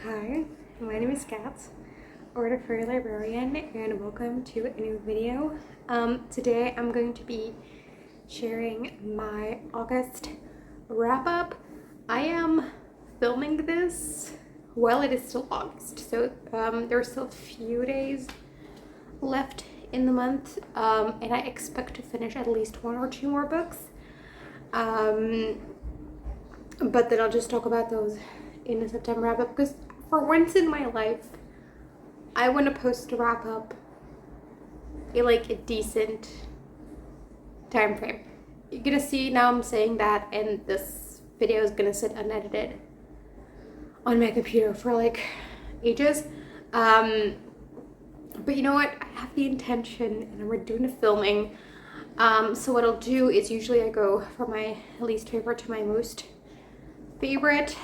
Hi, my name is Kat, or the Fairy Librarian, and welcome to a new video. Today I'm going to be sharing my August wrap-up. I am filming this while it is still August, so there are still a few days left in the month, and I expect to finish at least one or two more books. But then I'll just talk about those in the September wrap-up, because for once in my life, I want to post a wrap-up in like a decent time frame. You're gonna see now I'm saying that, and this video is gonna sit unedited on my computer for like ages. But you know what? I have the intention, and we're doing the filming. So what I'll do is usually I go from my least favorite to my most favorite.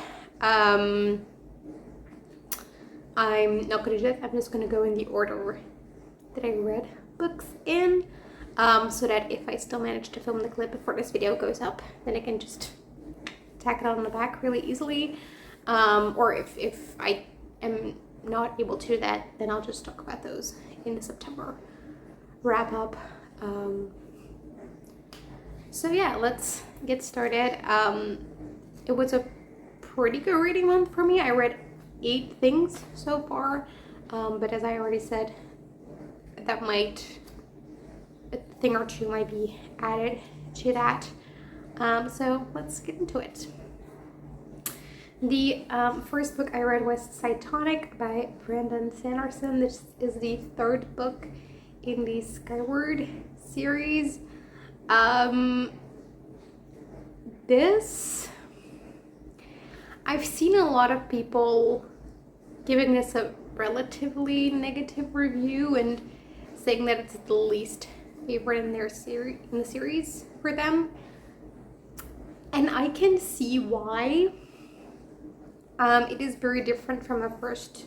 I'm not gonna do that. I'm just gonna go in the order that I read books in, so that if I still manage to film the clip before this video goes up, then I can just tack it on the back really easily. Or if I am not able to do that, then I'll just talk about those in the September wrap up. So yeah, let's get started. It was a pretty good reading month for me. I read 8 things so far, but as I already said, that a thing or two might be added to that. So let's get into it. The first book I read was Cytonic by Sanderson. This is the 3rd book in the Skyward series. I've seen a lot of people giving this a relatively negative review and saying that it's the least favorite in the series for them, and I can see why. It is very different from the first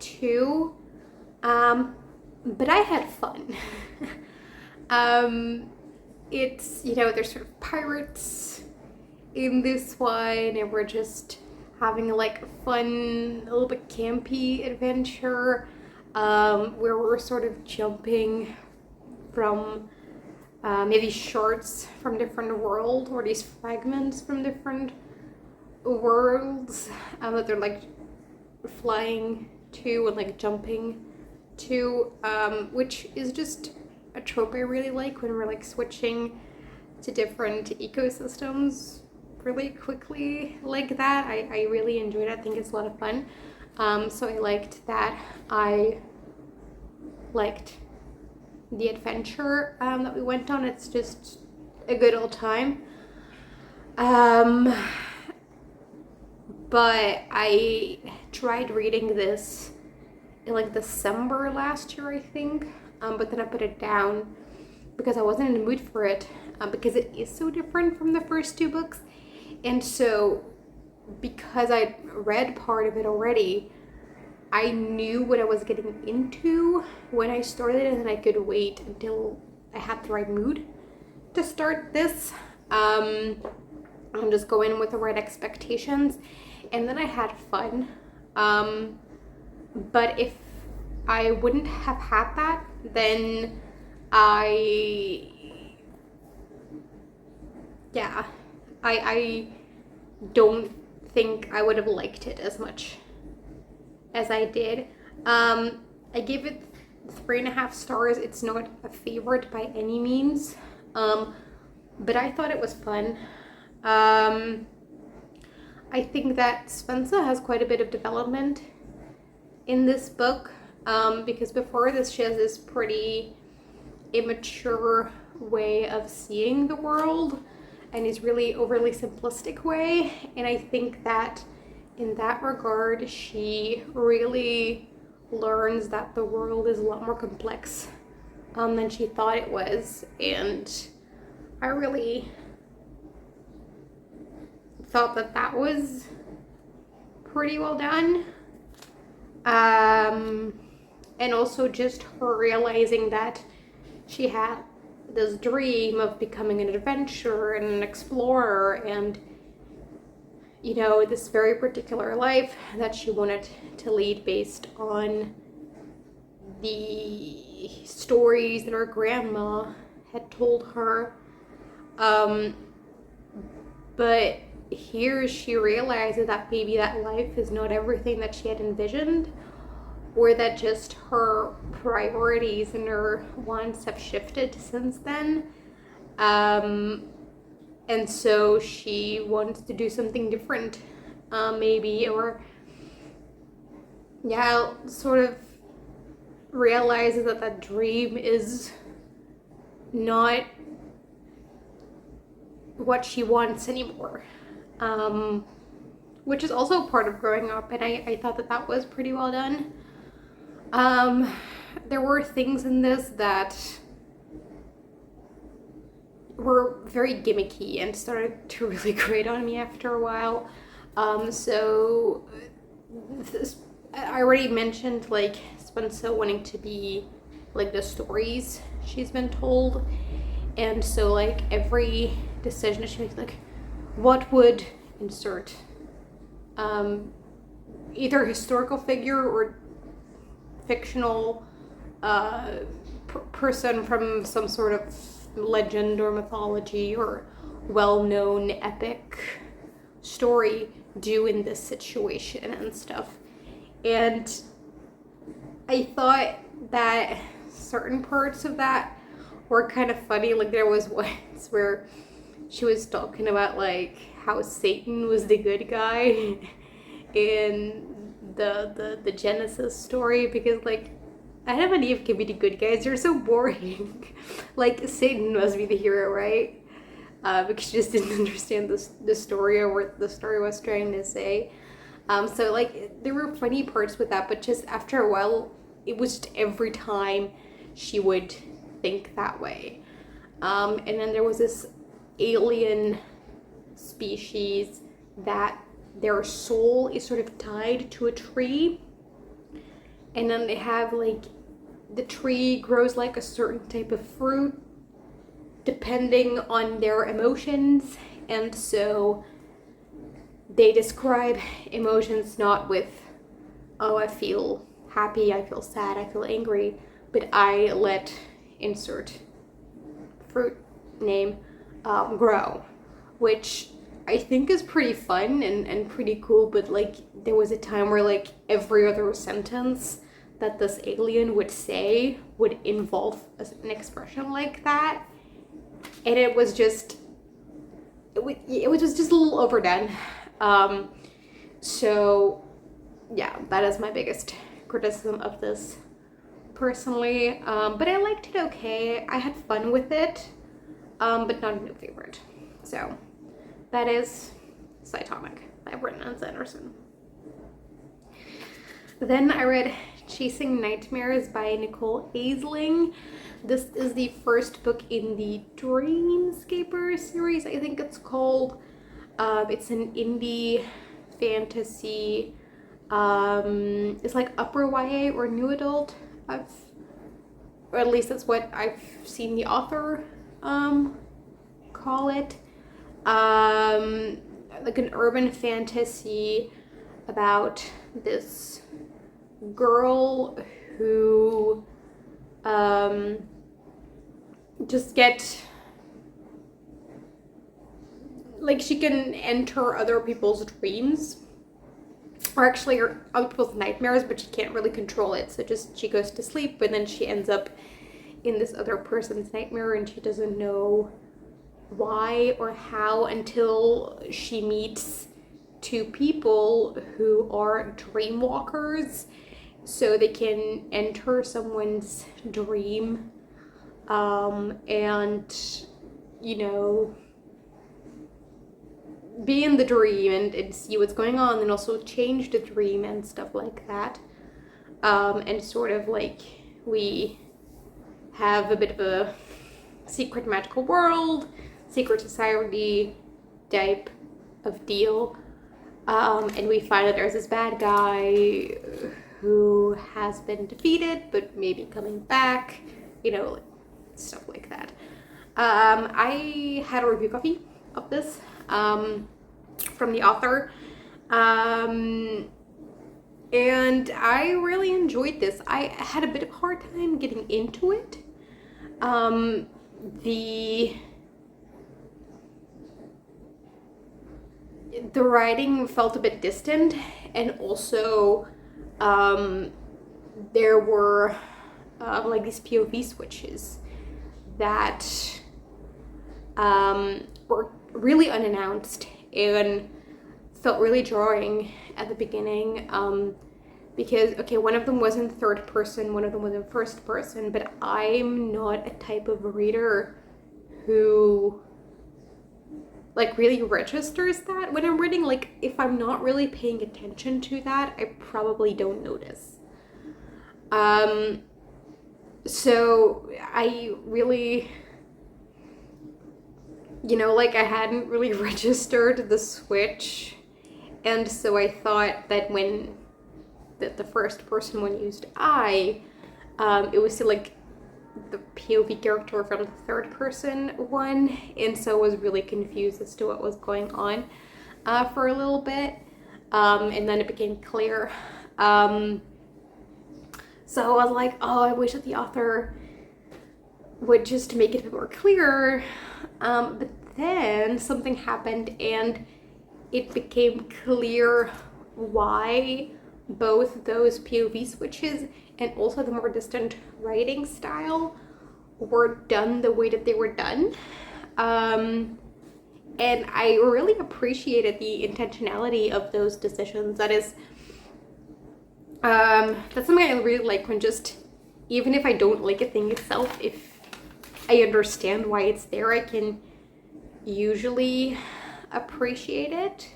2, but I had fun. It's, you know, there's sort of pirates in this one, and we're just having like a fun, a little bit campy adventure, where we're sort of jumping from maybe shards from different worlds, or these fragments from different worlds that they're like flying to and like jumping to, which is just a trope I really like when we're like switching to different ecosystems really quickly like that. I really enjoyed it. I think it's a lot of fun. So I liked that. I liked the adventure that we went on. It's just a good old time. But I tried reading this in like December last year, I think. But then I put it down because I wasn't in the mood for it, because it is so different from the first 2 books. And so because I read part of it already, I knew what I was getting into when I started it, and I could wait until I had the right mood to start this. I'm just going with the right expectations, and then I had fun. But if I wouldn't have had that, then I don't think I would have liked it as much as I did. I gave it 3.5 stars. It's not a favorite by any means, but I thought it was fun. I think that Spencer has quite a bit of development in this book, because before this she has this pretty immature way of seeing the world, and is really overly simplistic way, and I think that in that regard she really learns that the world is a lot more complex than she thought it was, and I really felt that was pretty well done. And also just her realizing that she had this dream of becoming an adventurer and an explorer, and you know, this very particular life that she wanted to lead based on the stories that her grandma had told her. But here she realizes that maybe that life is not everything that she had envisioned, or that just her priorities and her wants have shifted since then. And so she wants to do something different, maybe, or yeah, sort of realizes that that dream is not what she wants anymore, which is also part of growing up, and I thought that that was pretty well done. There were things in this that were very gimmicky and started to really grate on me after a while. So this, I already mentioned like Spencer wanting to be like the stories she's been told, and so like every decision that she makes, like what would insert either historical figure or fictional person from some sort of legend or mythology or well-known epic story do in this situation and stuff. And I thought that certain parts of that were kind of funny. Like there was once where she was talking about like how Satan was the good guy in the Genesis story, because like Adam and Eve can be the good guys. They're so boring. Like Satan must be the hero, right? Because she just didn't understand the story or what the story was trying to say. So like there were funny parts with that, but just after a while, it was just every time she would think that way. And then there was this alien species that their soul is sort of tied to a tree, and then they have like the tree grows like a certain type of fruit depending on their emotions, and so they describe emotions not with, oh, I feel happy, I feel sad, I feel angry, but I let insert fruit name grow, which I think is pretty fun and pretty cool. But like there was a time where like every other sentence that this alien would say would involve an expression like that, and it was just just a little overdone. So yeah, that is my biggest criticism of this personally. But I liked it okay. I had fun with it, but not a new favorite. So that is Cytonic by Brennan Sanderson. Then I read Chasing Nightmares by Nicole Aisling. This is the first book in the Dreamscapers series, I think it's called. It's an indie fantasy. It's like upper YA or new adult. Or at least that's what I've seen the author call it. Like an urban fantasy about this girl who just like she can enter other people's dreams, or actually other people's nightmares, but she can't really control it. So just she goes to sleep and then she ends up in this other person's nightmare, and she doesn't know why or how until she meets two people who are dream walkers, so they can enter someone's dream and you know, be in the dream and see what's going on, and also change the dream and stuff like that. And sort of like we have a bit of a secret magical world, secret society type of deal. And we find that there's this bad guy who has been defeated, but maybe coming back, you know, like, stuff like that. I had a review copy of this. from the author. And I really enjoyed this. I had a bit of a hard time getting into it. The writing felt a bit distant, and also there were like these POV switches that were really unannounced and felt really jarring at the beginning, because, okay, one of them was in third person, one of them was in first person, but I'm not a type of reader who like really registers that when I'm reading. Like, if I'm not really paying attention to that, I probably don't notice. So I really, like, I hadn't really registered the switch, and so I thought that when the first person one used it was still like the POV character from the third person one, and so I was really confused as to what was going on for a little bit, and then it became clear. So I was like, oh, I wish that the author would just make it a bit more clear, but then something happened and it became clear why both those POV switches and also the more distant writing style were done the way that they were done. And I really appreciated the intentionality of those decisions. That is, that's something I really like, when just, even if I don't like a thing itself, if I understand why it's there, I can usually appreciate it.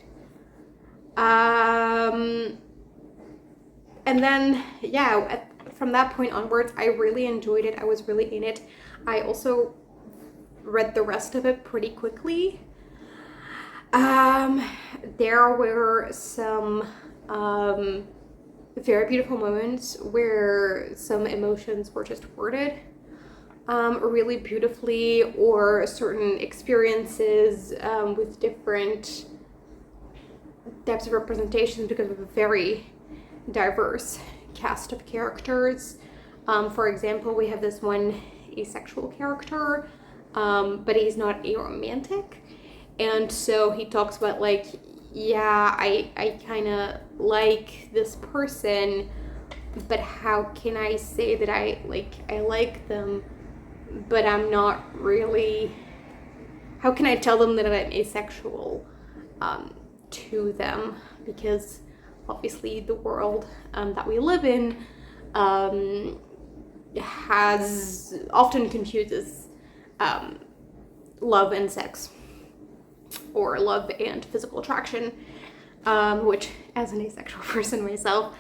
And then, yeah, from that point onwards, I really enjoyed it. I was really in it. I also read the rest of it pretty quickly. There were some very beautiful moments where some emotions were just worded really beautifully, or certain experiences with different types of representations, because of a very diverse cast of characters. For example, we have this one asexual character, but he's not aromantic, and so he talks about, like, yeah, I kind of like this person, but how can I say that I like them, but I'm not really, how can I tell them that I'm asexual to them, because obviously the world that we live in has often confuses love and sex, or love and physical attraction, which, as an asexual person myself,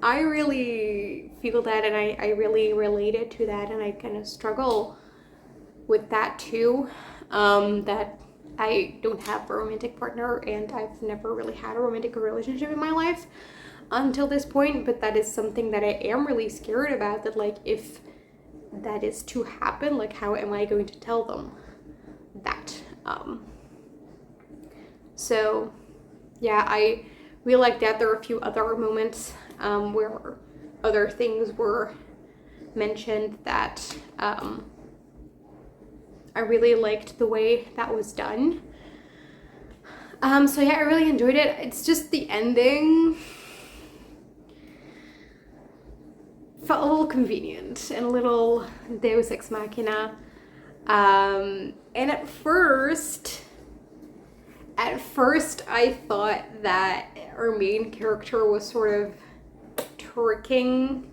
I really feel that, and I really related to that, and I kind of struggle with that too, that I don't have a romantic partner, and I've never really had a romantic relationship in my life until this point, but that is something that I am really scared about, that, like, if that is to happen, like, how am I going to tell them that? So yeah, I really like that. There are a few other moments where other things were mentioned that I really liked the way that was done. So yeah, I really enjoyed it. It's just the ending felt a little convenient and a little Deus Ex Machina. And at first I thought that our main character was sort of tricking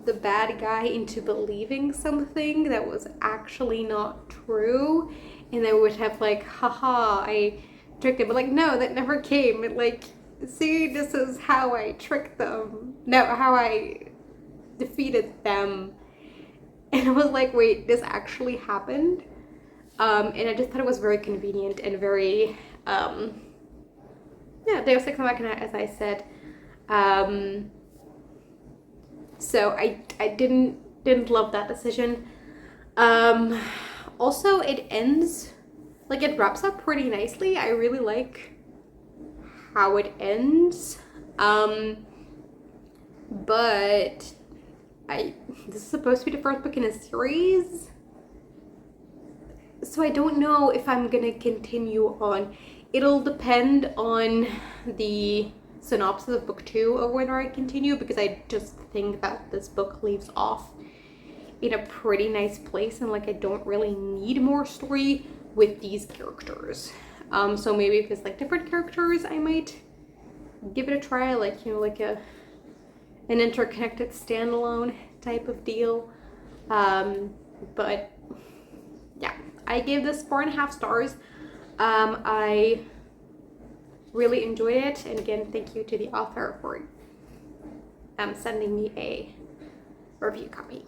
the bad guy into believing something that was actually not true, and they would have, like, haha, I tricked him, but, like, no, that never came. It, like, see, this is how I tricked them, no, how I defeated them. And I was like, wait, this actually happened? And I just thought it was very convenient and very yeah, Deus Ex Machina, as I said. So I didn't love that decision. Also, it ends, like, it wraps up pretty nicely. I really like how it ends. But this is supposed to be the first book in a series, so I don't know if I'm gonna continue on. It'll depend on the synopsis of book 2 of whether I continue, because I just think that this book leaves off in a pretty nice place, and like I don't really need more story with these characters. So maybe if it's like different characters, I might give it a try, like, you know, like an interconnected standalone type of deal. But yeah, I gave this 4.5 stars. I really enjoyed it, and again, thank you to the author for sending me a review copy.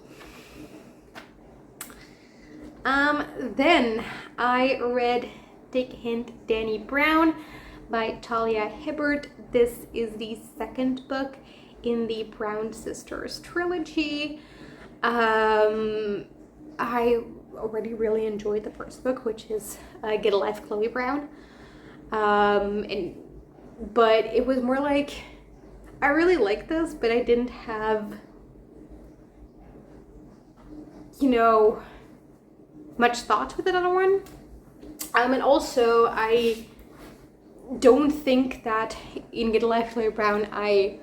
Then I read Take a Hint, Dani Brown by Talia Hibbert. This is the second book in the Brown Sisters trilogy. I already really enjoyed the first book, which is Get a Life, Chloe Brown. But it was more like, I really liked this, but I didn't have, you know, much thought with another one. And also I don't think that in Get a Life, Chloe Brown I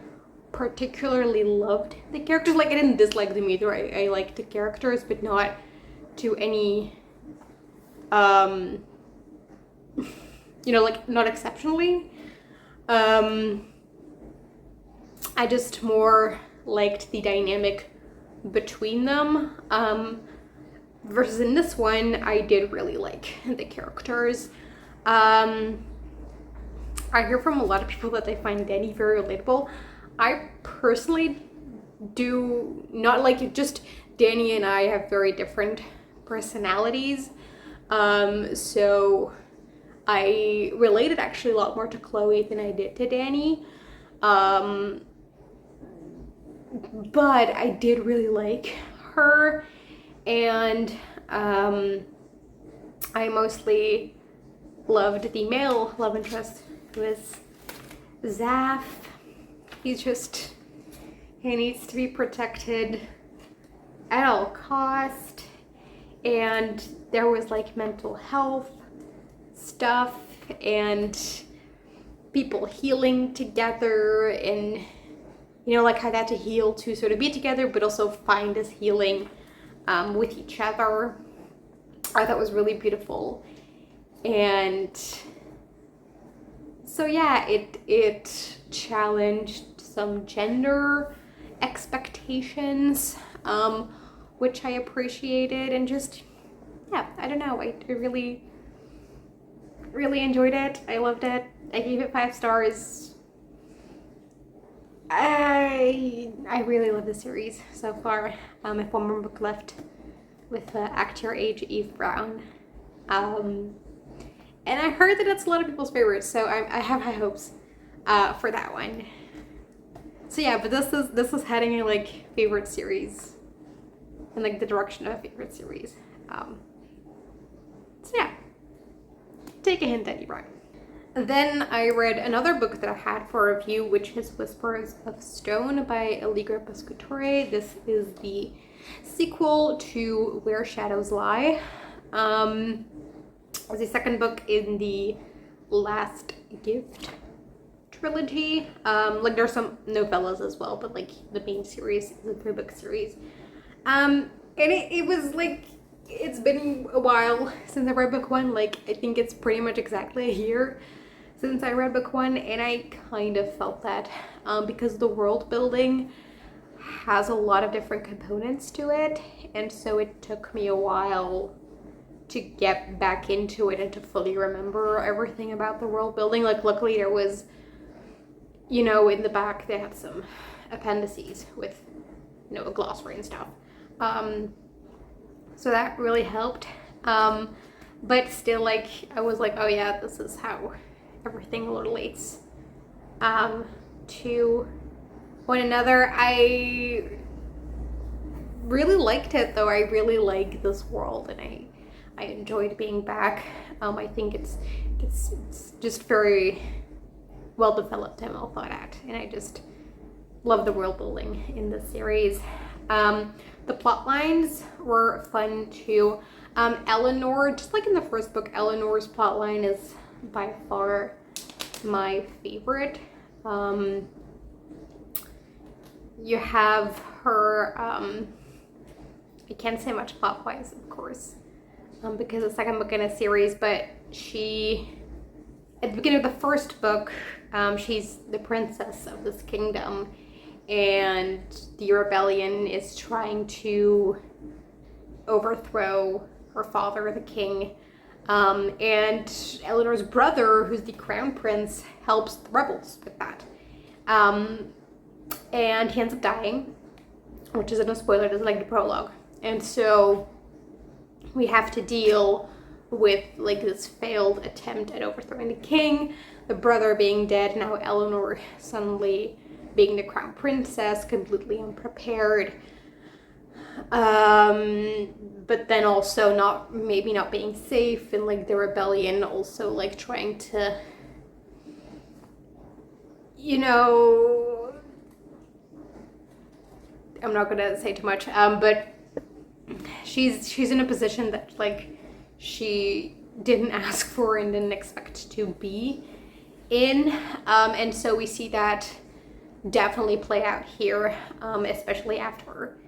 particularly loved the characters. Like, I didn't dislike them either. I liked the characters, but not to any you know, like, not exceptionally. I just more liked the dynamic between them. Versus in this one, I did really like the characters. I hear from a lot of people that they find Dani very relatable. I personally do not like it. Just Dani and I have very different personalities. So I related actually a lot more to Chloe than I did to Dani. But I did really like her. And I mostly loved the male love interest, who is Zaf. He needs to be protected at all cost. And there was like mental health stuff and people healing together, and you know, like how they had to heal to sort of be together, but also find this healing with each other. I thought was really beautiful. And so yeah, it challenged some gender expectations, which I appreciated, and just, yeah, I don't know, I really enjoyed it. I loved it. I gave it 5 stars. I really love the series so far. I have one more book left with Act Your Age, Eve Brown. And I heard that it's a lot of people's favorites, so I have high hopes for that one. So yeah, but this is heading in like favorite series, in like the direction of a favorite series. So yeah, Take a Hint, Dani Brown. Then I read another book that I had for review, which is Whispers of Stone by Allegra Pescatore. This is the sequel to Where Shadows Lie. It's the second book in the Last Gift trilogy. Like, there's some novellas as well, but like the main series is a 3-book series. And it was like, it's been a while since I read book 1. Like, I think it's pretty much exactly a year since I read book 1, and I kind of felt that because the world building has a lot of different components to it, and so it took me a while to get back into it and to fully remember everything about the world building. Like, luckily there was, you know, in the back they had some appendices with, you know, a glossary and stuff. So that really helped. But still, like, I was like, oh yeah, this is how everything relates to one another. I really liked it, though. I really like this world, and I enjoyed being back. I think it's just very well developed and well thought out, and I just love the world building in this series. The plot lines were fun too. Eleanor, just like in the first book, Eleanor's plot line is by far my favorite. You have her, I can't say much plot wise, of course, because it's the second book in a series, but she, at the beginning of the first book, she's the princess of this kingdom, and the rebellion is trying to overthrow her father, the king, and Eleanor's brother, who's the crown prince, helps the rebels with that. And he ends up dying, which isn't a spoiler, it is like the prologue. And so we have to deal with like this failed attempt at overthrowing the king, the brother being dead, now Eleanor suddenly being the crown princess, completely unprepared. But then also maybe not being safe, and like the rebellion also like trying to, you know, I'm not gonna say too much, but she's in a position that like she didn't ask for and didn't expect to be in, and so we see that definitely play out here, especially after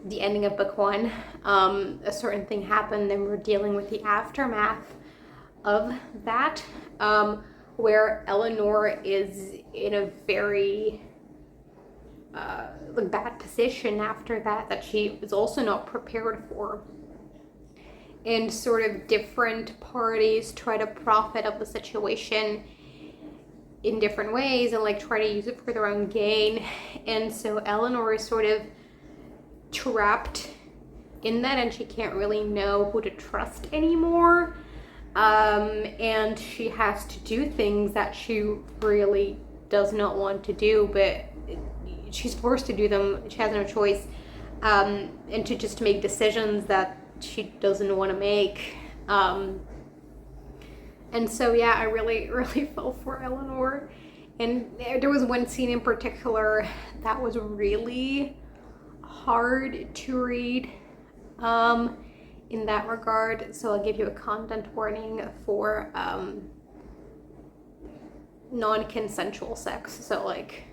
the ending of book one. A certain thing happened and we're dealing with the aftermath of that, where Eleanor is in a very bad position after that she was also not prepared for, and sort of different parties try to profit of the situation in different ways and like try to use it for their own gain, and so Eleanor is sort of trapped in that, and she can't really know who to trust anymore, and she has to do things that she really does not want to do, but she's forced to do them. She has no choice, and to just make decisions that she doesn't want to make, and so yeah, I really felt for Eleanor, and there was one scene in particular that was really hard to read in that regard, so I'll give you a content warning for non-consensual sex. So like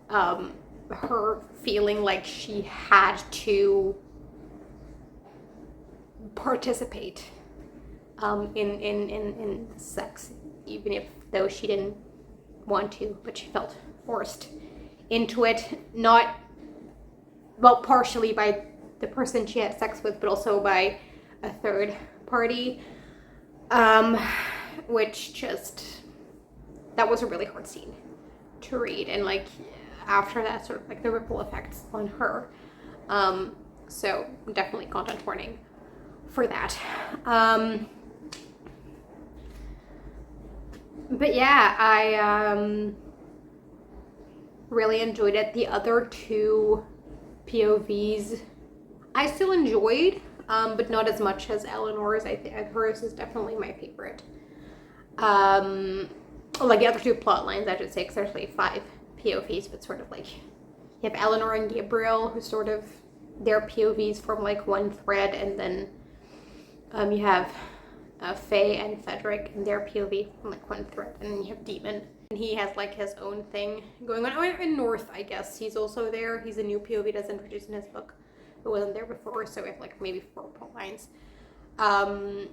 her feeling like she had to participate in sex, even if though she didn't want to, but she felt forced into it, not, well, partially by the person she had sex with, but also by a third party, which just, that was a really hard scene to read, and like after that, sort of like the ripple effects on her, so definitely content warning for that. But yeah, I really enjoyed it. The other two POVs I still enjoyed, but not as much as Eleanor's. I think hers is definitely my favorite. Like the other two plot lines, I should say, because there's like 5 POVs, but sort of like you have Eleanor and Gabriel, who sort of, their POVs from like one thread, and then you have Faye and Frederick and their POV from like one thread, and then you have Demon, and he has like his own thing going on. Oh, in North, I guess he's also there. He's a new POV that's introduced in his book. It wasn't there before, so we have like maybe 4 plot lines. I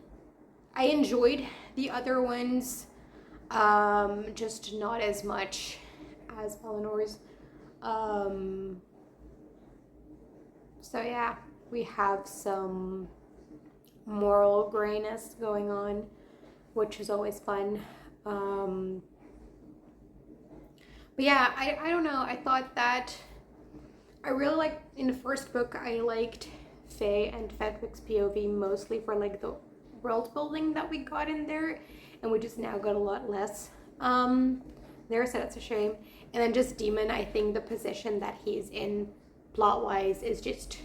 enjoyed the other ones, just not as much as Eleanor's. So yeah, we have some moral grayness going on, which is always fun. But yeah, I don't know, I thought that I really liked, in the first book, I liked Faye and Frederick's POV mostly for like the world building that we got in there, and we just now got a lot less there, so that's a shame. And then just Demon, I think the position that he's in plot-wise is just,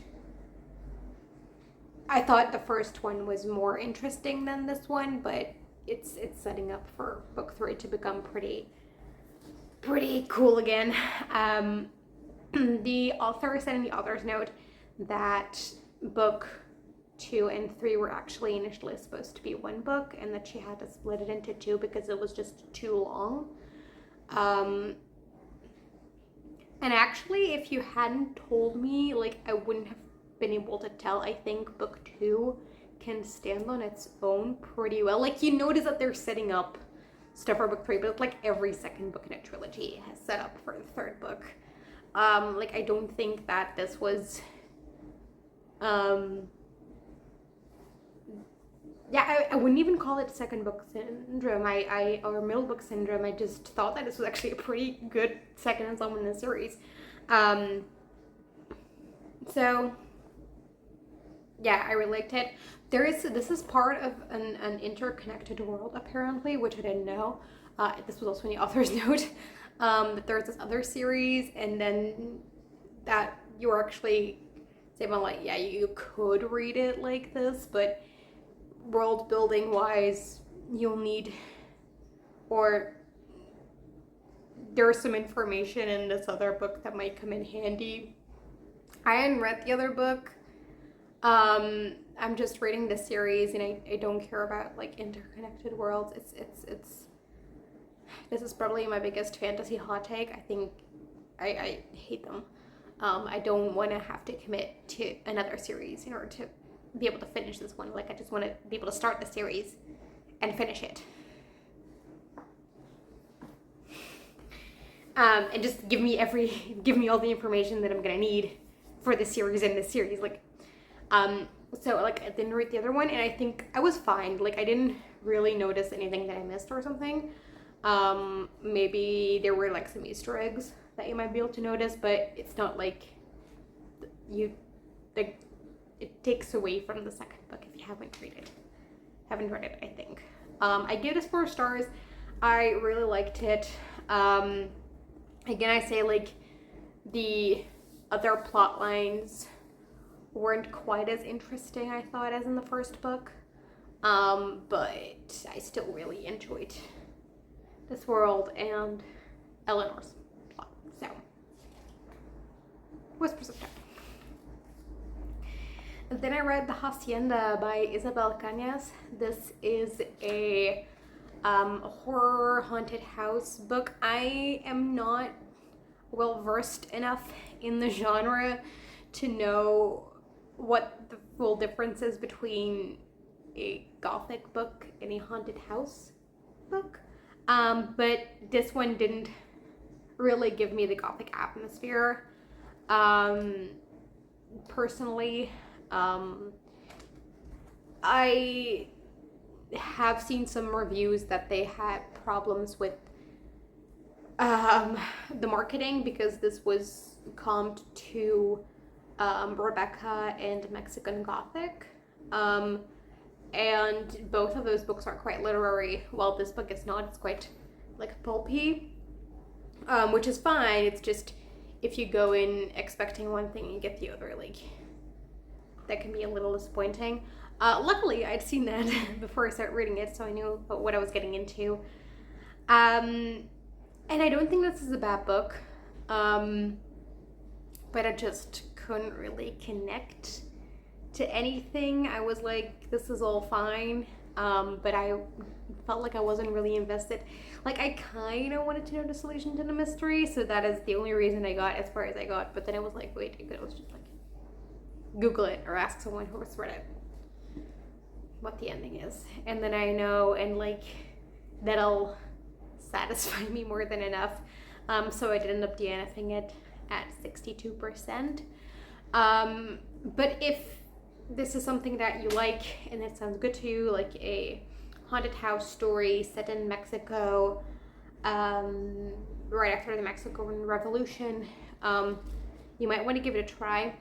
I thought the first one was more interesting than this one, but it's setting up for book 3 to become pretty pretty cool again. The author said in the author's note that book 2 and 3 were actually initially supposed to be one book, and that she had to split it into 2 because it was just too long. And actually, if you hadn't told me, like, I wouldn't have been able to tell. I think book 2 can stand on its own pretty well. Like, you notice that they're setting up stuff for book 3, but it's like every second book in a trilogy has set up for the third book. Like, I don't think that this was, yeah, I wouldn't even call it second book syndrome, or middle book syndrome. I just thought that this was actually a pretty good second installment in the series. So, yeah, I really liked it. This is part of an interconnected world, apparently, which I didn't know. This was also in the author's note, that there's this other series, and then that you were actually saying, well, like, yeah, you could read it like this, but world building wise, you'll need, or there's some information in this other book that might come in handy. I hadn't read the other book. I'm just reading this series, and I don't care about like interconnected worlds. It's this is probably my biggest fantasy hot take. I think I hate them. I don't want to have to commit to another series in order to be able to finish this one. Like, I just want to be able to start the series and finish it. And just give me all the information that I'm gonna need for the series in this series. Like, so like, I didn't read the other one, and I think I was fine. Like, I didn't really notice anything that I missed or something. Maybe there were like some Easter eggs that you might be able to notice, but it's not like it takes away from the second book if you haven't read it, I think. I give this 4 stars. I really liked it. Again, I say, like, the other plot lines weren't quite as interesting, I thought, as in the first book. But I still really enjoyed this world and Eleanor's plot. So, Whispers of Death. Then I read The Hacienda by Isabel Cañas. This is a horror haunted house book. I am not well versed enough in the genre to know what the full difference is between a gothic book and a haunted house book. But this one didn't really give me the gothic atmosphere. Personally, I have seen some reviews that they had problems with the marketing, because this was comped to Rebecca and Mexican Gothic. And both of those books are quite literary, while this book is not. It's quite like pulpy, which is fine. It's just, if you go in expecting one thing and you get the other, like, that can be a little disappointing. Luckily, I'd seen that before I started reading it, so I knew what I was getting into. And I don't think this is a bad book, but I just couldn't really connect to anything. I was like, this is all fine, but I felt like I wasn't really invested. Like, I kind of wanted to know the solution to the mystery, so that is the only reason I got as far as I got. But then I was like, wait, I could always just like Google it or ask someone who has read it what the ending is, and then I know, and like, that'll satisfy me more than enough. So I did end up DNFing it at 62%. But if this is something that you like and it sounds good to you, like a haunted house story set in Mexico, right after the Mexican Revolution, you might want to give it a try.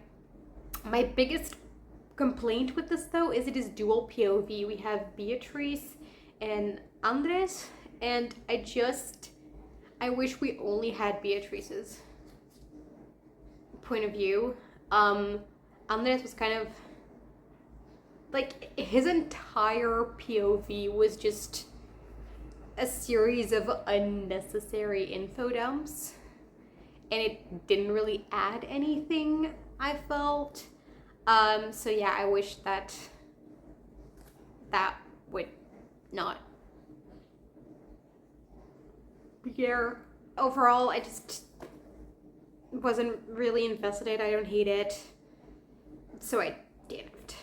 My biggest complaint with this, though, is it is dual POV. We have Beatrice and Andres, and I wish we only had Beatrice's point of view. Andres was kind of like, his entire POV was just a series of unnecessary info dumps, and it didn't really add anything, I felt. So yeah, I wish that would not be there. Overall, I just wasn't really invested. I don't hate it, so I didn't.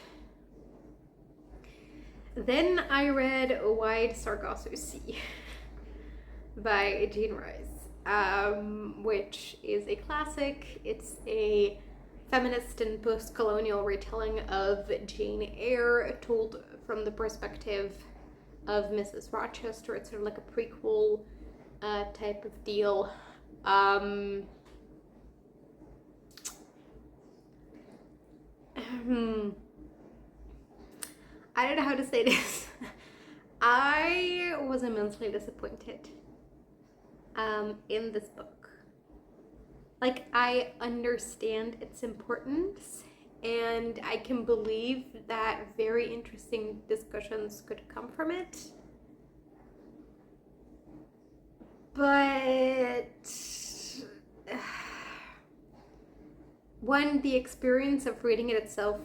Then I read Wide Sargasso Sea by Rhys, which is a classic. It's a feminist and post-colonial retelling of Jane Eyre, told from the perspective of Mrs. Rochester. It's sort of like a prequel type of deal. I don't know how to say this. I was immensely disappointed in this book. Like, I understand its importance, and I can believe that very interesting discussions could come from it. But one, the experience of reading it itself,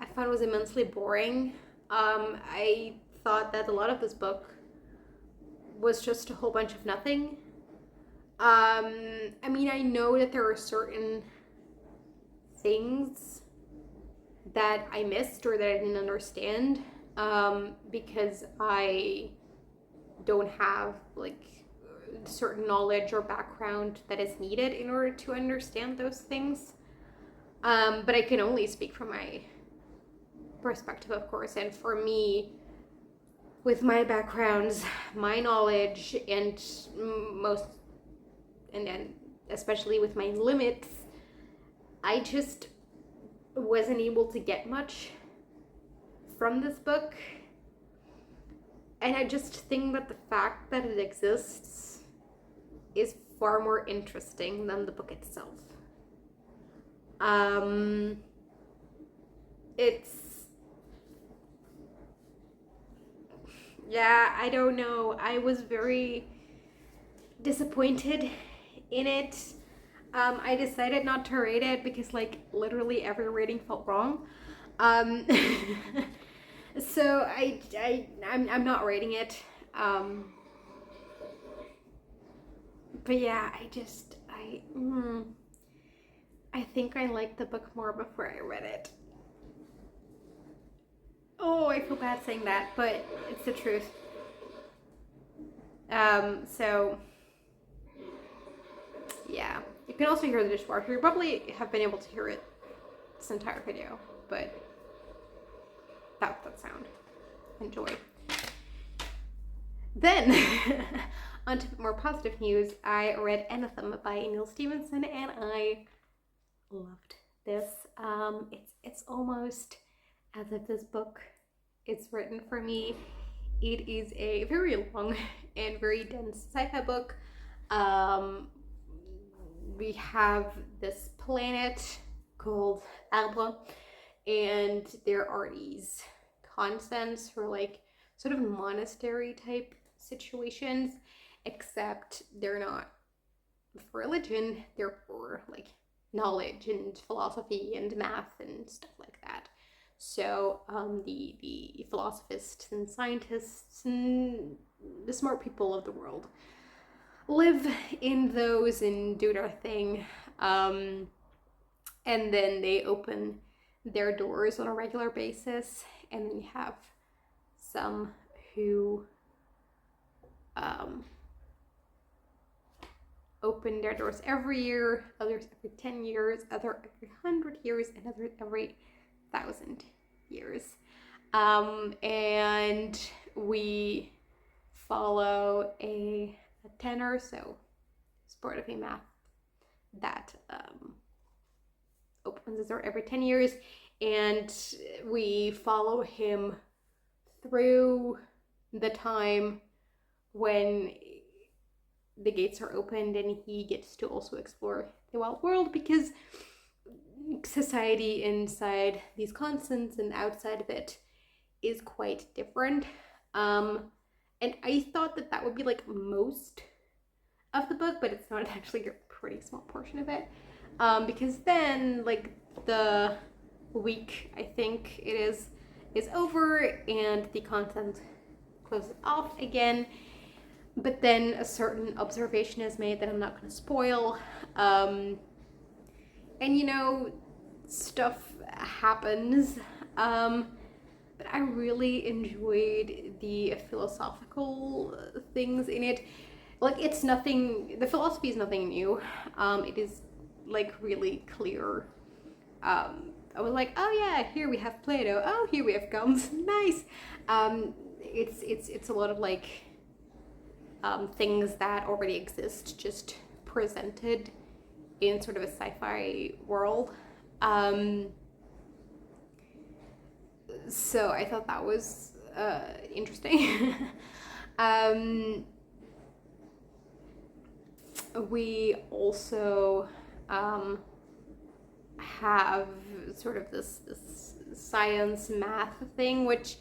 I found was immensely boring. I thought that a lot of this book was just a whole bunch of nothing. I mean, I know that there are certain things that I missed or that I didn't understand, because I don't have like certain knowledge or background that is needed in order to understand those things. But I can only speak from my perspective, of course, and for me, with my backgrounds, my knowledge, and then especially with my limits, I just wasn't able to get much from this book. And I just think that the fact that it exists is far more interesting than the book itself. Yeah, I don't know. I was very disappointed in it. I decided not to rate it because, like, literally every rating felt wrong. So I'm not rating it. But yeah, I think I liked the book more before I read it. Oh, I feel bad saying that, but it's the truth. So yeah, you can also hear the dishwasher. You probably have been able to hear it this entire video, but that sound. Enjoy. Then, on to more positive news, I read Anathem by Neal Stephenson, and I loved this. It's almost as if this book is written for me. It is a very long and very dense sci-fi book. We have this planet called Allegra, and there are these constants for like sort of monastery type situations, except they're not for religion, they're for like knowledge and philosophy and math and stuff like that. So the philosophists and scientists and the smart people of the world live in those and do their thing, and then they open their doors on a regular basis, and then you have some who open their doors every year, others every 10 years, others every 100 years, and others every 1,000 years. And we follow a tenor, so sport of a math that opens his door every 10 years, and we follow him through the time when the gates are opened and he gets to also explore the wild world, because society inside these constants and outside of it is quite different. And I thought that that would be like most of the book, but it's not. It's actually a pretty small portion of it. Because then like the week, I think it is over and the content closes off again. But then a certain observation is made that I'm not going to spoil. And you know, stuff happens. But I really enjoyed the philosophical things in it. Like, it's nothing, the philosophy is nothing new. It is like really clear. I was like, oh yeah, here we have Plato. Oh, here we have gums. Nice. It's a lot of like things that already exist, just presented in sort of a sci-fi world. So I thought that was interesting. We also have sort of this science math thing, which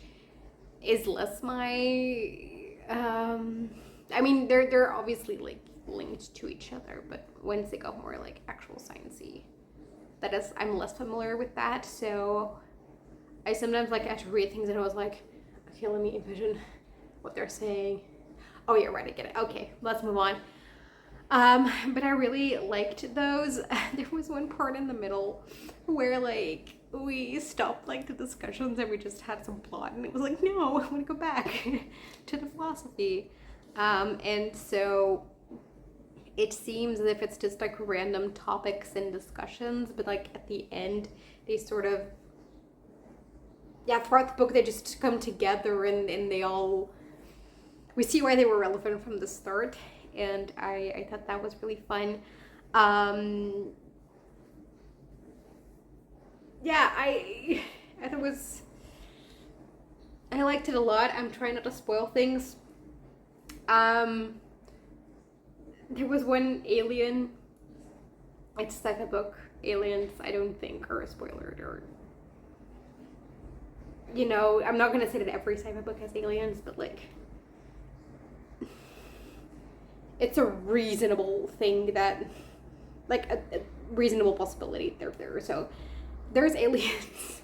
is less my I mean, they're obviously like linked to each other, but once they go more like actual sciencey, that is, I'm less familiar with that. So I sometimes like had to read things and I was like, okay, let me envision what they're saying. Oh yeah, right, I get it. Okay, let's move on. But I really liked those. There was one part in the middle where like we stopped like the discussions and we just had some plot, and it was like, no, I want to go back to the philosophy. And so it seems as if it's just like random topics and discussions, but like at the end they sort of, yeah, throughout the book they just come together and they all, we see why they were relevant from the start. And I thought that was really fun. Yeah, I thought it was, I liked it a lot. I'm trying not to spoil things. There was one alien, it's a sci-fi book. Aliens, I don't think, are a spoiler, or, you know, I'm not gonna say that every sci-fi book has aliens, but like, it's a reasonable thing that, like, a reasonable possibility they're there. So there's aliens.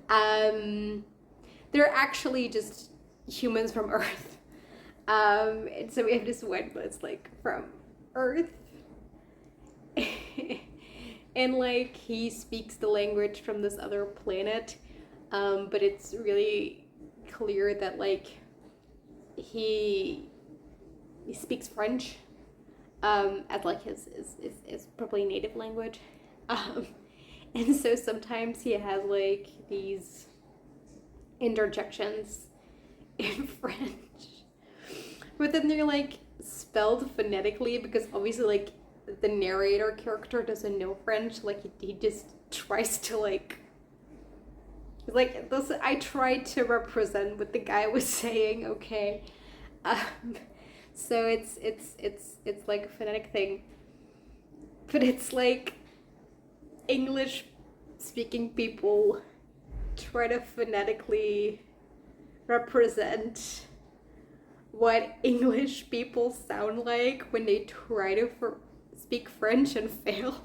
They're actually just humans from Earth. And so we have this one that's like from Earth. And like he speaks the language from this other planet. But it's really clear that like he speaks French as like his probably native language. And so sometimes he has like these interjections in French, but then they're like spelled phonetically because obviously like the narrator character doesn't know French. Like he just tries to like this, I tried to represent what the guy was saying, okay. So it's like a phonetic thing, but it's like English speaking people try to phonetically represent what English people sound like when they try to speak French and fail.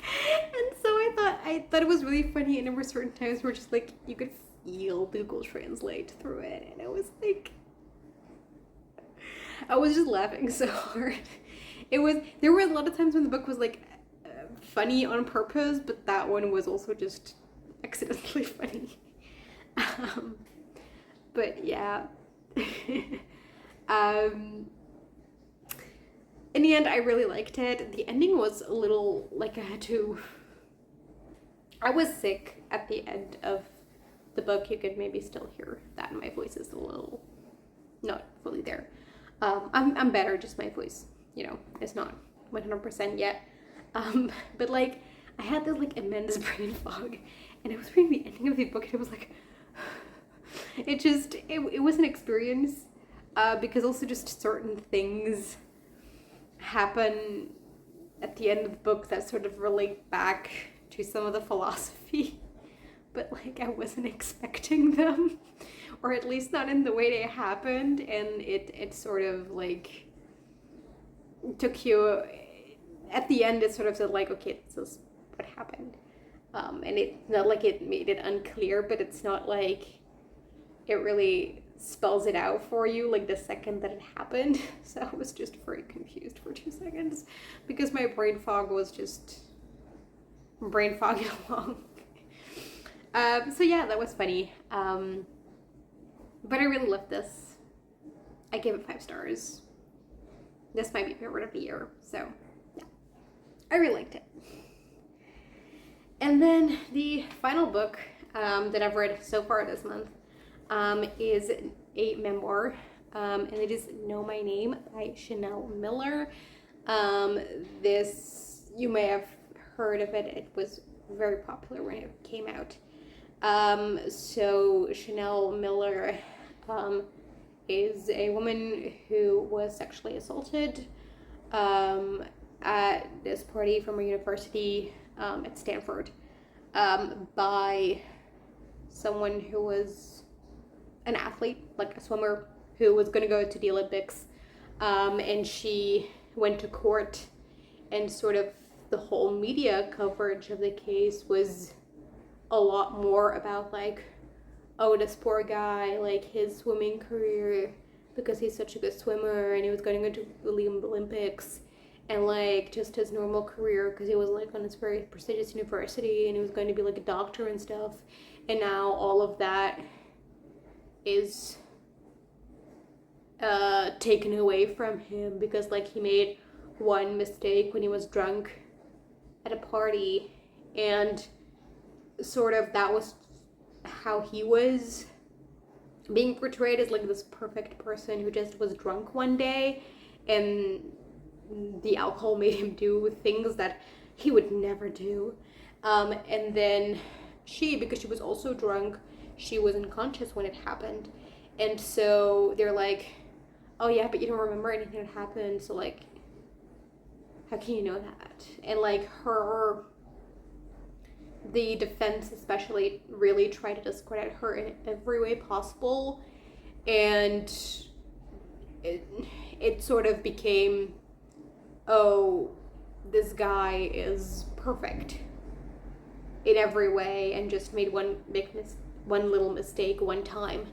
And so I thought it was really funny, and there were certain times where just like you could feel Google Translate through it, and it was like, I was just laughing so hard. There were a lot of times when the book was like funny on purpose, but that one was also just accidentally funny. But yeah. In the end, I really liked it. The ending was a little like I was sick at the end of the book. You could maybe still hear that my voice is a little not fully there. I'm better, just my voice, you know, it's not 100% yet. But like, I had this like immense brain fog, and I was reading the ending of the book, and it was like, it was an experience, because also just certain things happen at the end of the book that sort of relate back to some of the philosophy but like I wasn't expecting them, or at least not in the way they happened, and it sort of like took you, at the end it sort of said like, okay, this is what happened. And it's not like it made it unclear, but it's not like it really spells it out for you like the second that it happened. So I was just very confused for 2 seconds because my brain fog was just brain fogging along. So yeah, that was funny. But I really loved this. I gave it 5 stars. This might be favorite of the year, so yeah, I really liked it. And then the final book that I've read so far this month is a memoir, and it is Know My Name by Chanel Miller. This, you may have heard of it. It was very popular when it came out. So Chanel Miller is a woman who was sexually assaulted at this party from a university at Stanford by someone who was an athlete, like a swimmer, who was going to go to the Olympics, and she went to court, and sort of the whole media coverage of the case was a lot more about like, oh, this poor guy, like his swimming career, because he's such a good swimmer and he was going to go to the Olympics, and like just his normal career because he was like on this very prestigious university and he was going to be like a doctor and stuff, and now all of that is taken away from him because like he made one mistake when he was drunk at a party, and sort of that was how he was being portrayed as like this perfect person who just was drunk one day, and the alcohol made him do things that he would never do. And then she, because she was also drunk, she was unconscious when it happened, and so they're like, oh yeah, but you don't remember anything that happened, so like how can you know that? And like the defense especially really tried to discredit her in every way possible, and it sort of became, oh, this guy is perfect in every way and just made one little mistake one time.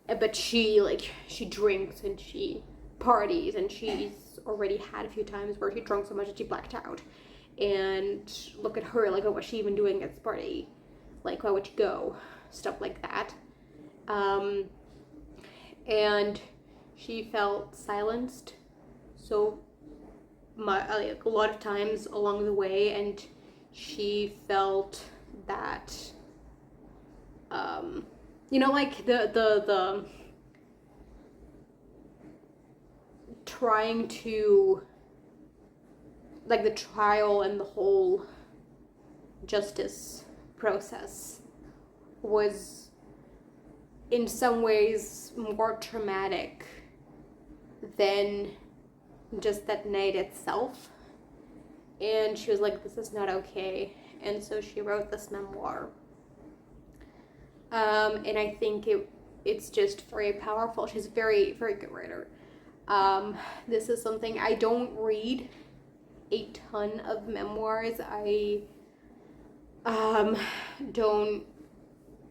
But she drinks and she parties, and she's already had a few times where she drank so much that she blacked out. And look at her, like, what was she even doing at this party? Like, why would she go? Stuff like that. And she felt silenced so much, like, a lot of times along the way, and she felt that, you know, like the trying to, like, the trial and the whole justice process was in some ways more traumatic than just that night itself. And she was like, this is not okay. And so she wrote this memoir. And I think it's just very powerful. She's a very, very good writer. This is something, I don't read a ton of memoirs. I don't,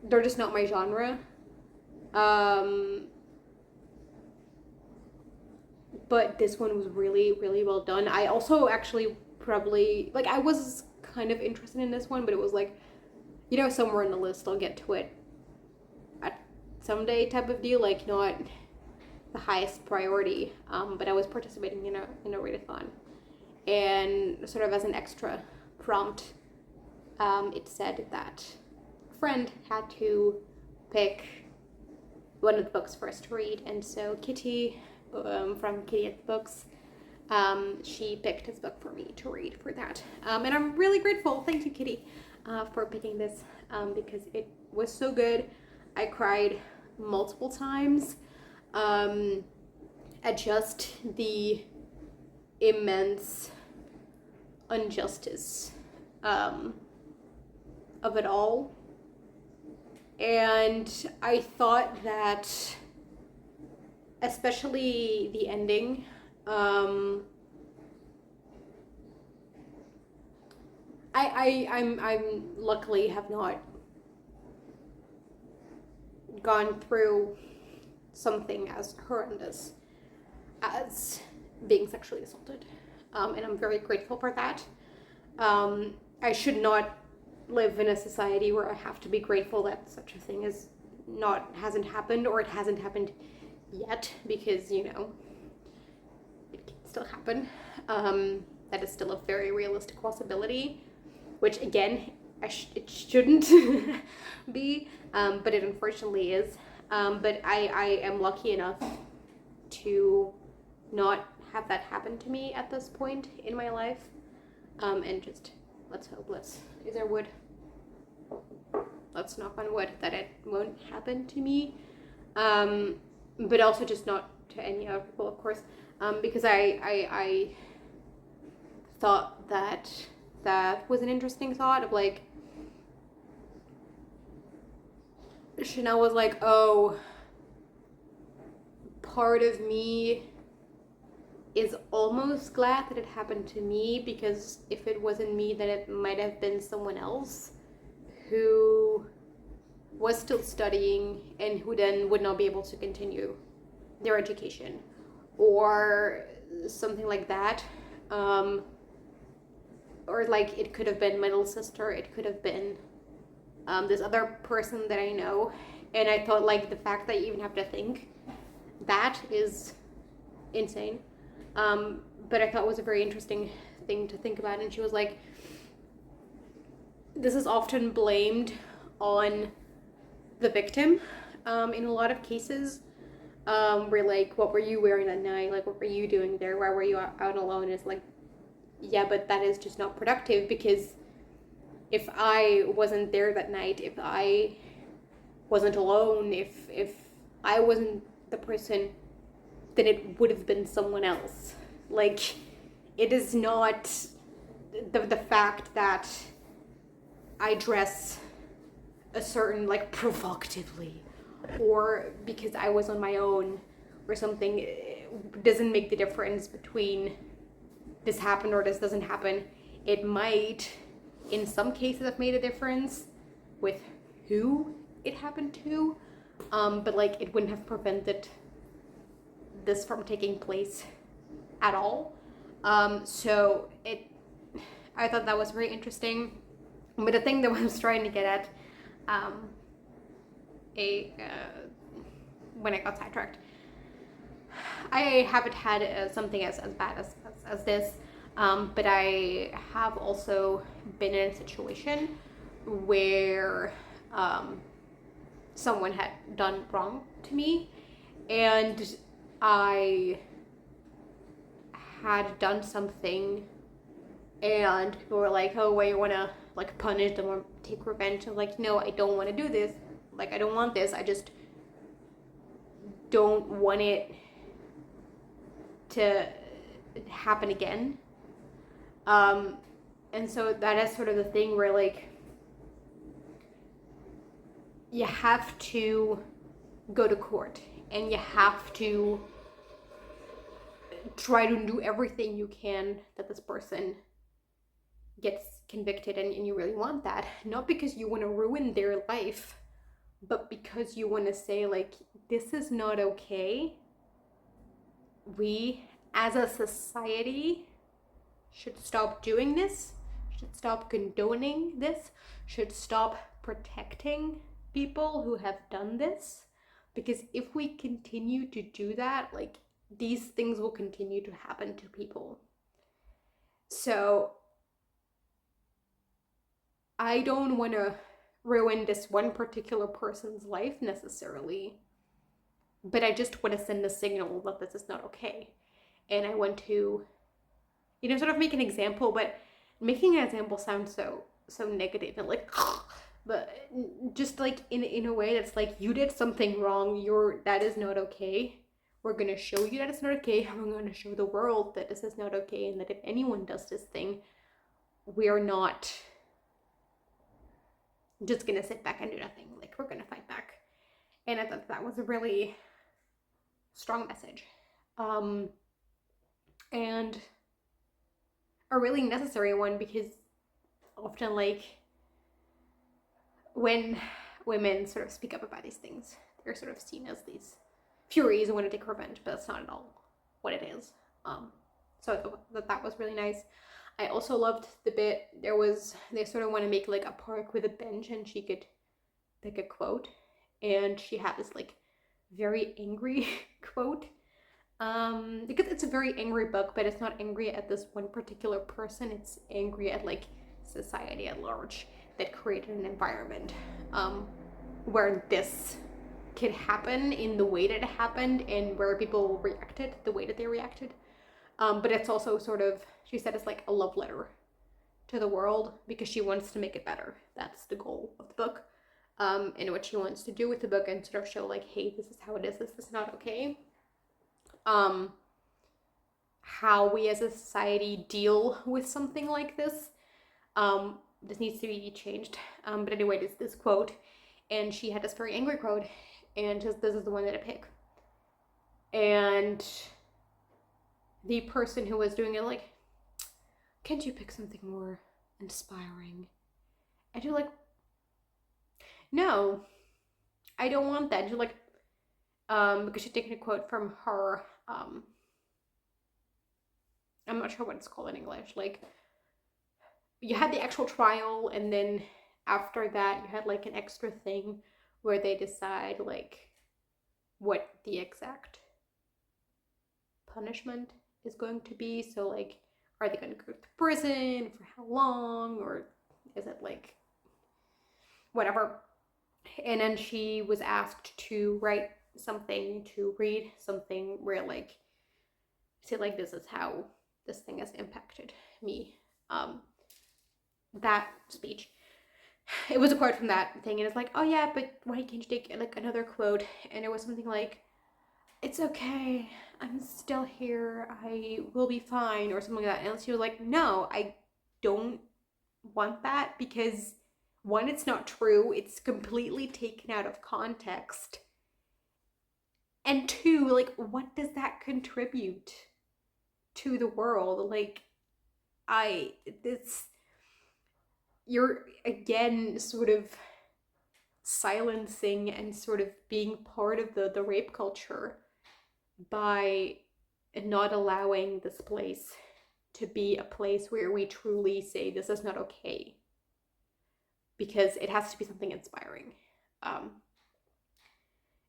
they're just not my genre. But this one was really, really well done. I also actually probably, like, I was kind of interested in this one, but it was like, you know, somewhere in the list, I'll get to it at someday type of deal, like not the highest priority. But I was participating in a readathon, and sort of as an extra prompt, it said that a friend had to pick one of the books for us to read, and so Kitty, from Kitty at the Books, she picked this book for me to read for that. And I'm really grateful. Thank you, Kitty, for picking this, because it was so good. I cried multiple times at just the immense injustice of it all. And I thought that, especially the ending, I'm luckily have not gone through something as horrendous as being sexually assaulted, and I'm very grateful for that. I should not live in a society where I have to be grateful that such a thing hasn't happened, or it hasn't happened yet, because, you know, it can still happen. That is still a very realistic possibility, which again, it shouldn't be, but it unfortunately is. But I am lucky enough to not have that happen to me at this point in my life. And just, let's hope, is there wood? Let's knock on wood that it won't happen to me. But also just not to any other people, of course. Because I thought that was an interesting thought of, like, Chanel was like, oh, part of me is almost glad that it happened to me, because if it wasn't me, then it might have been someone else who was still studying and who then would not be able to continue their education or something like that. Or like, it could have been my little sister, it could have been this other person that I know. And I thought, like, the fact that you even have to think that is insane. But I thought it was a very interesting thing to think about. And she was like, this is often blamed on the victim in a lot of cases, where, like, what were you wearing that night? Like, what were you doing there? Why were you out alone? And it's like, yeah, but that is just not productive, because if I wasn't there that night, if I wasn't alone, if I wasn't the person, then it would have been someone else. Like, it is not the fact that I dress a certain, like, provocatively, or because I was on my own or something, it doesn't make the difference between this happened or this doesn't happen. It might, in some cases, have made a difference with who it happened to, but, like, it wouldn't have prevented this from taking place at all. So I thought that was very interesting. But the thing that I was trying to get at, when I got sidetracked, I haven't had something as bad as this, but I have also been in a situation where someone had done wrong to me, and I had done something, and they were like, oh, well, you want to, like, punish them or take revenge? I'm like, no, I don't want to do this. Like, I don't want this. I just don't want it to happen again. And so that is sort of the thing where, like, you have to go to court and you have to try to do everything you can that this person gets convicted, and you really want that, not because you want to ruin their life, but because you want to say, like, this is not okay. We as a society should stop doing this, should stop condoning this, should stop protecting people who have done this, because if we continue to do that, like, these things will continue to happen to people. So I don't want to ruin this one particular person's life necessarily, but I just want to send a signal that this is not okay. And I want to, you know, sort of make an example, but making an example sounds so negative and like, but just like in a way that's like, you did something wrong, that is not okay. We're going to show you that it's not okay. We're going to show the world that this is not okay, and that if anyone does this thing, we are not just gonna sit back and do nothing. Like, we're gonna fight back. And I thought that was a really strong message. And a really necessary one, because often, like, when women sort of speak up about these things, they're sort of seen as these furies who want to take revenge, but that's not at all what it is. So I thought that was really nice. I also loved the bit, they sort of want to make like a park with a bench and she could pick a quote, and she had this like very angry quote, because it's a very angry book, but it's not angry at this one particular person, it's angry at like society at large that created an environment where this could happen in the way that it happened and where people reacted the way that they reacted. But it's also sort of, she said it's like a love letter to the world because she wants to make it better. That's the goal of the book, and what she wants to do with the book, and sort of show like, hey, this is how it is, this is not okay. How we as a society deal with something like this. This needs to be changed. But anyway, this quote, and she had this very angry quote, and just this is the one that I pick. And the person who was doing it like, can't you pick something more inspiring? And you're like, no, I don't want that. You're like, because she's taking a quote from her, I'm not sure what it's called in English. Like, you had the actual trial, and then after that, you had like an extra thing where they decide like what the exact punishment is going to be. So like, are they going to go to prison for how long, or is it like whatever? And then she was asked to write something, to read something where like, say like, this is how this thing has impacted me. That speech, it was a quote from that thing, and it's like, oh yeah, but why can't you take like another quote? And it was something like, it's okay, I'm still here, I will be fine, or something like that. And she was like, no, I don't want that, because one, it's not true, it's completely taken out of context, and two, like, what does that contribute to the world? Like, you're again sort of silencing and sort of being part of the rape culture by not allowing this place to be a place where we truly say this is not okay, because it has to be something inspiring.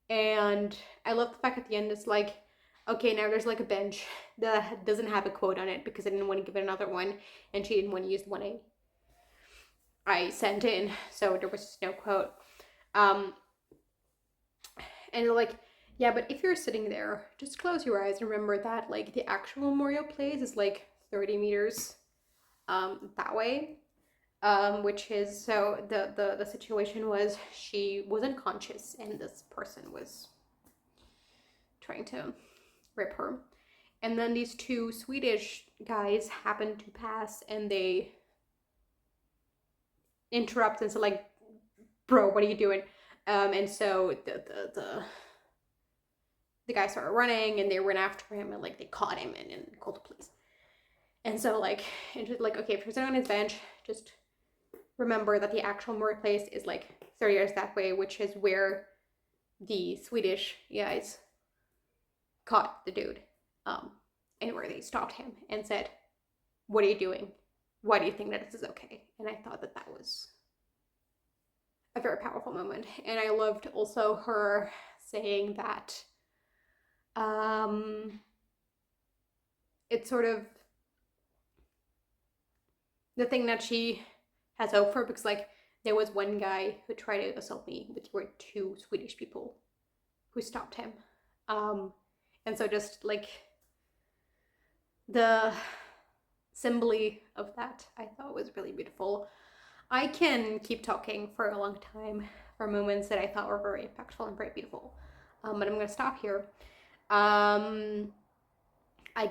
And I love the fact at the end it's like, okay, now there's like a bench that doesn't have a quote on it because I didn't want to give it another one, and she didn't want to use the one I sent in, so there was just no quote. And they're like, yeah, but if you're sitting there, just close your eyes and remember that like the actual memorial place is like 30 meters that way. Which is, so the situation was she was unconscious and this person was trying to rip her. And then these two Swedish guys happened to pass and they interrupt and so like, bro, what are you doing? And so the guy started running and they ran after him and like they caught him and called the police. And so like, and just like, okay, if you're sitting on his bench, just remember that the actual murder place is like 30 yards that way, which is where the Swedish guys caught the dude, and where they stopped him and said, what are you doing? Why do you think that this is okay? And I thought that that was a very powerful moment. And I loved also her saying that it's sort of the thing that she has hope for, because like there was one guy who tried to assault me, but there were two Swedish people who stopped him. And so just like the symbol of that I thought was really beautiful. I can keep talking for a long time for moments that I thought were very impactful and very beautiful, but I'm gonna stop here. I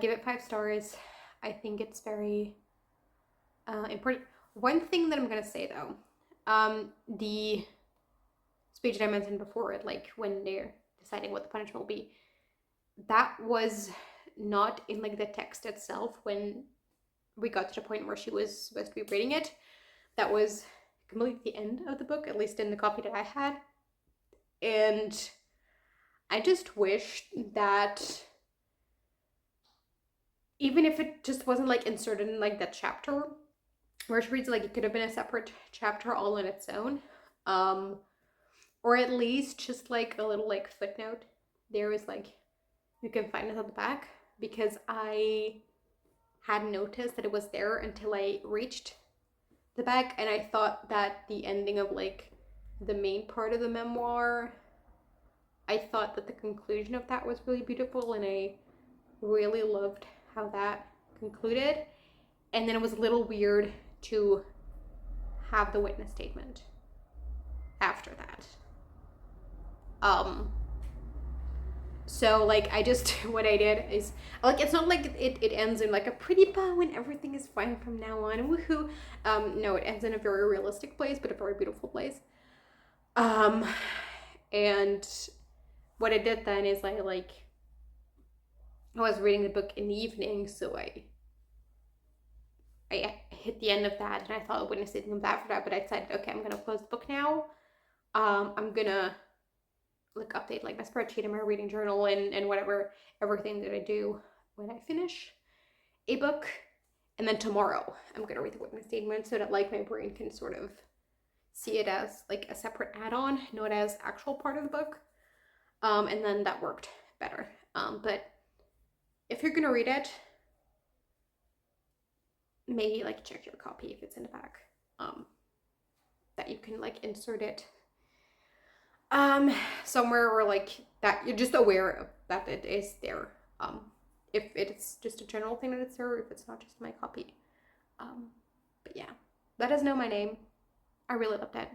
give it 5 stars. I think it's very important. One thing that I'm gonna say though, The speech that I mentioned before, like when they're deciding what the punishment will be, that was not in like the text itself when we got to the point where she was supposed to be reading it. That was completely the end of the book, at least in the copy that I had. And I just wished that even if it just wasn't like inserted in like that chapter where she reads, like it could have been a separate chapter all on its own. Or at least just like a little like footnote. There was like, you can find it at the back, because I hadn't noticed that it was there until I reached the back, and I thought that the ending of like the main part of the memoir, I thought that the conclusion of that was really beautiful, and I really loved how that concluded. And then it was a little weird to have the witness statement after that. So like I just, what I did is, like, it's not like it ends in like a pretty bow and everything is fine from now on, woohoo. No, it ends in a very realistic place, but a very beautiful place. And what I did then is I was reading the book in the evening, so I hit the end of that, and I thought I wouldn't say anything after that, but I decided, okay, I'm gonna close the book now. I'm gonna like update like my spreadsheet and my reading journal and whatever, everything that I do when I finish a book. And then tomorrow I'm gonna read the witness statement so that like my brain can sort of see it as like a separate add-on, not as actual part of the book. And then that worked better. But if you're gonna read it, maybe like check your copy if it's in the back, that you can like insert it somewhere, or like that you're just aware of that it is there. If it's just a general thing that it's there, or if it's not just my copy. But yeah, let us know my name. I really loved it.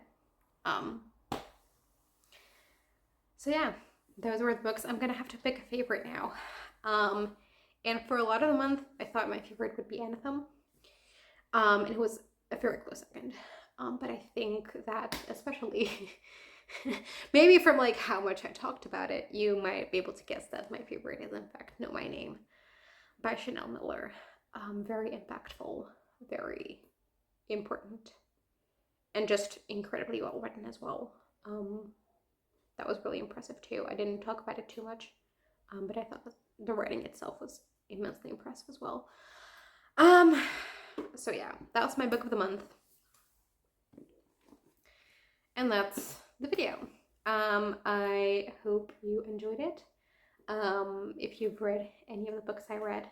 So yeah, those were the books. I'm gonna have to pick a favorite now. And for a lot of the month, I thought my favorite would be Anathem. And it was a very close second. But I think that especially maybe from like how much I talked about it, you might be able to guess that my favorite is in fact Know My Name by Chanel Miller. Very impactful, very important, and just incredibly well written as well. That was really impressive too. I didn't talk about it too much, but I thought that the writing itself was immensely impressive as well. So yeah, that was my book of the month. And that's the video. I hope you enjoyed it. If you've read any of the books I read,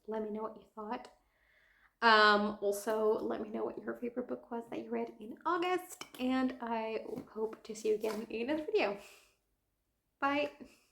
let me know what you thought. Also, let me know what your favorite book was that you read in August, and I hope to see you again in another video. Bye!